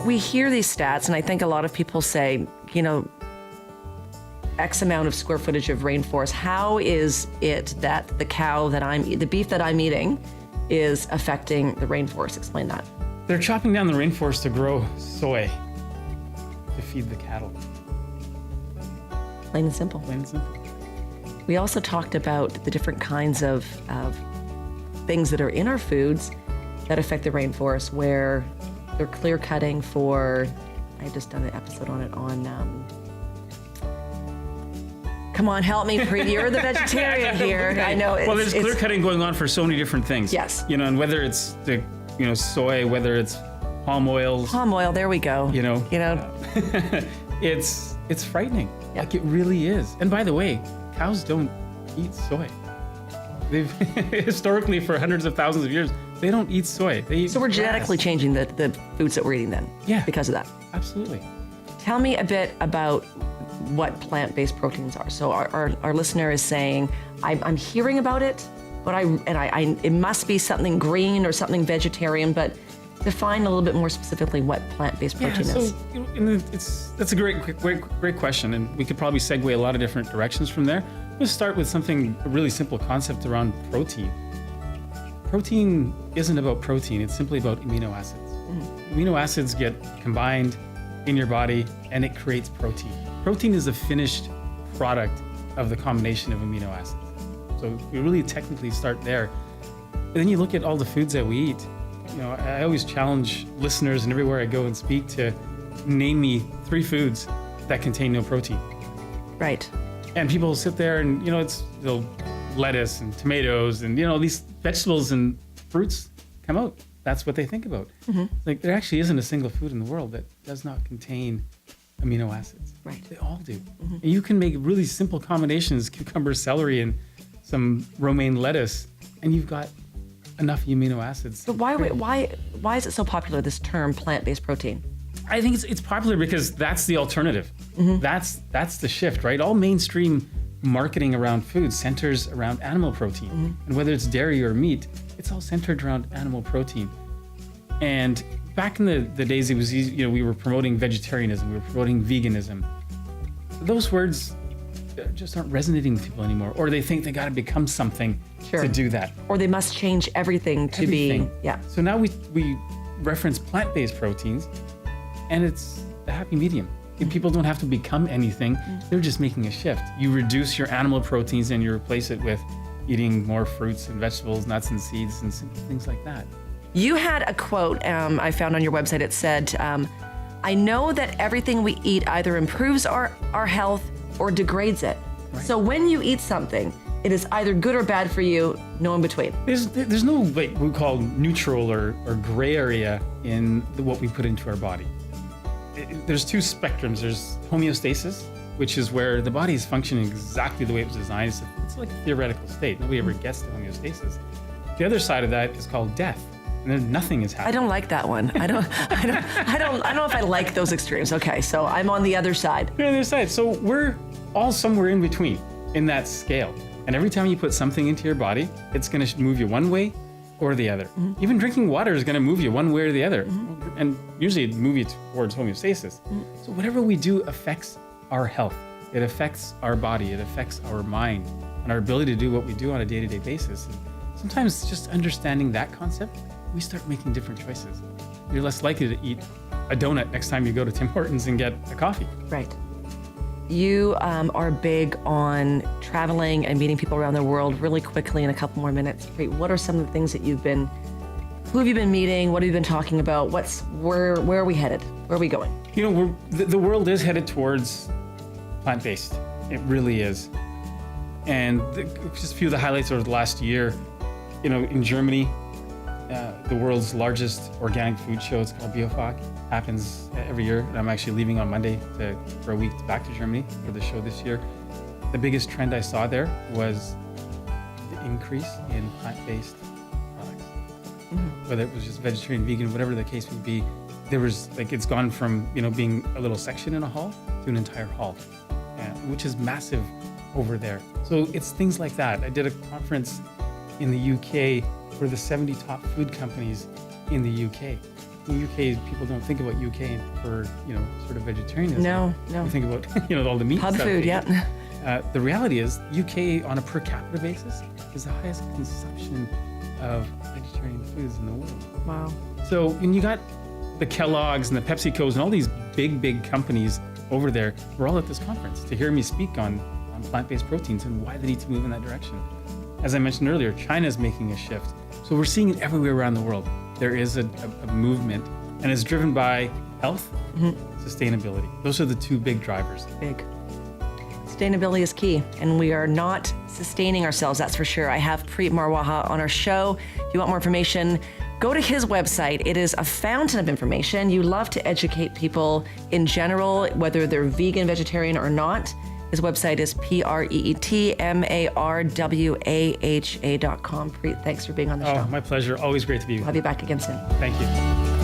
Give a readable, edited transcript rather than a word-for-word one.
we hear these stats, and I think a lot of people say, X amount of square footage of rainforest. How is it that the beef that I'm eating is affecting the rainforest? Explain that. They're chopping down the rainforest to grow soy to feed the cattle. Plain and simple. Plain and simple. We also talked about the different kinds of things that are in our foods that affect the rainforest, where they're clear cutting for, I just done an episode on it come on, help me, Preet. You're the vegetarian here. Okay. I know. Well, there's clear cutting going on for so many different things. Yes. And whether it's the, soy, whether it's palm oils. Palm oil, there we go. It's frightening. Yeah. Like it really is. And by the way, cows don't eat soy. They've historically, for hundreds of thousands of years, they don't eat soy. They eat So we're grass. genetically changing the foods that we're eating then. Yeah. Because of that. Absolutely. Tell me a bit about what plant-based proteins are. So our listener is saying, I'm hearing about it, but it must be something green or something vegetarian, but define a little bit more specifically what plant-based protein is. That's a great question, and we could probably segue a lot of different directions from there. Let's start with a really simple concept around protein. Protein isn't about protein, it's simply about amino acids. Amino acids get combined in your body and it creates protein. Protein is a finished product of the combination of amino acids. So we really technically start there. And then you look at all the foods that we eat. I always challenge listeners, and everywhere I go and speak, to name me 3 foods that contain no protein. Right. And people sit there and, lettuce and tomatoes and, these vegetables and fruits come out. That's what they think about. Like, there actually isn't a single food in the world that does not contain amino acids. Right. They all do. And you can make really simple combinations, cucumber, celery, and some romaine lettuce, and you've got enough amino acids. But why is it so popular, this term plant-based protein? I think it's popular because that's the alternative. That's the shift, right? All mainstream marketing around food centers around animal protein. And whether it's dairy or meat, it's all centered around animal protein. And back in the days, it was easy, we were promoting vegetarianism, we were promoting veganism. Those words just aren't resonating with people anymore, or they think they got to become something to do that. Or they must change everything to be, yeah. So now we reference plant-based proteins, and it's the happy medium. People don't have to become anything, they're just making a shift. You reduce your animal proteins and you replace it with eating more fruits and vegetables, nuts and seeds, and simple things like that. You had a quote I found on your website. It said, I know that everything we eat either improves our health or degrades it. Right. So when you eat something, it is either good or bad for you, no in between. There's no what we call neutral or gray area in what we put into our body. There's 2 spectrums. There's homeostasis, which is where the body is functioning exactly the way it was designed. It's like a theoretical state. Nobody ever gets to homeostasis. The other side of that is called death. And then nothing is happening. I don't like that one. I don't know if I like those extremes. Okay, so I'm on the other side. You're on the other side. So we're all somewhere in between in that scale. And every time you put something into your body, it's going to move you one way or the other. Even drinking water is going to move you one way or the other. And usually it moves you towards homeostasis. So whatever we do affects our health. It affects our body. It affects our mind and our ability to do what we do on a day-to-day basis. And sometimes just understanding that concept, we start making different choices. You're less likely to eat a donut next time you go to Tim Hortons and get a coffee. Right. You are big on traveling and meeting people around the world. Really quickly, in a couple more minutes, what are some of the things that who have you been meeting? What have you been talking about? Where are we headed? Where are we going? The world is headed towards plant-based. It really is. And just a few of the highlights over the last year, in Germany, the world's largest organic food show, it's called Biofach, happens every year. And I'm actually leaving on Monday for a week back to Germany for the show this year. The biggest trend I saw there was the increase in plant-based products. Whether it was just vegetarian, vegan, whatever the case may be, there was it's gone from being a little section in a hall to an entire hall, which is massive over there. So it's things like that. I did a conference in the UK for the 70 top food companies in the UK. in the UK, people don't think about UK for, sort of vegetarianism. No. You think about, all the meat Pub stuff. food, yeah. The reality is, UK on a per capita basis is the highest consumption of vegetarian foods in the world. Wow. So, and you got the Kellogg's and the PepsiCo's and all these big companies over there. We're all at this conference to hear me speak on plant-based proteins and why they need to move in that direction. As I mentioned earlier, China is making a shift. So we're seeing it everywhere around the world. There is a movement, and it's driven by health, sustainability. Those are the two big drivers. Big. Sustainability is key, and we are not sustaining ourselves, that's for sure. I have Preet Marwaha on our show. If you want more information, go to his website. It is a fountain of information. You love to educate people in general, whether they're vegan, vegetarian, or not. His website is preetmarwaha.com. Preet, thanks for being on the show. Oh, my pleasure. Always great to be with you. I'll be back again soon. Thank you.